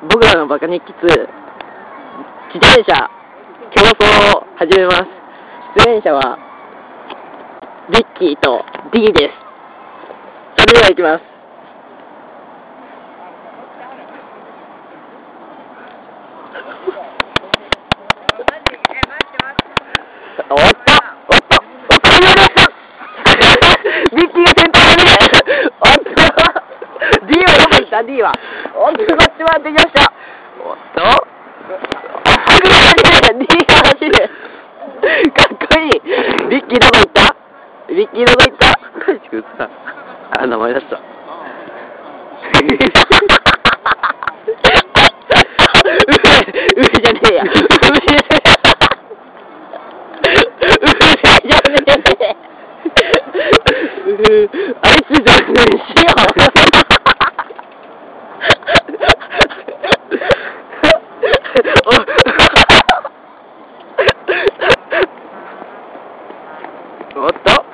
僕らのバカ日記2、自転車競争を始めます。出演者はリッキーと D です。それでは行きます。おっとリッキーが先頭だね。おっと D はどこ行った D は。おっとこっち回ってきました。おっとD が走る。かっこいい。リッキーどこ行った？リッキーどこ行った？大地君さ、名前出した。上じゃねえや。上じゃねえ。あいつじゃねえしよ。おっと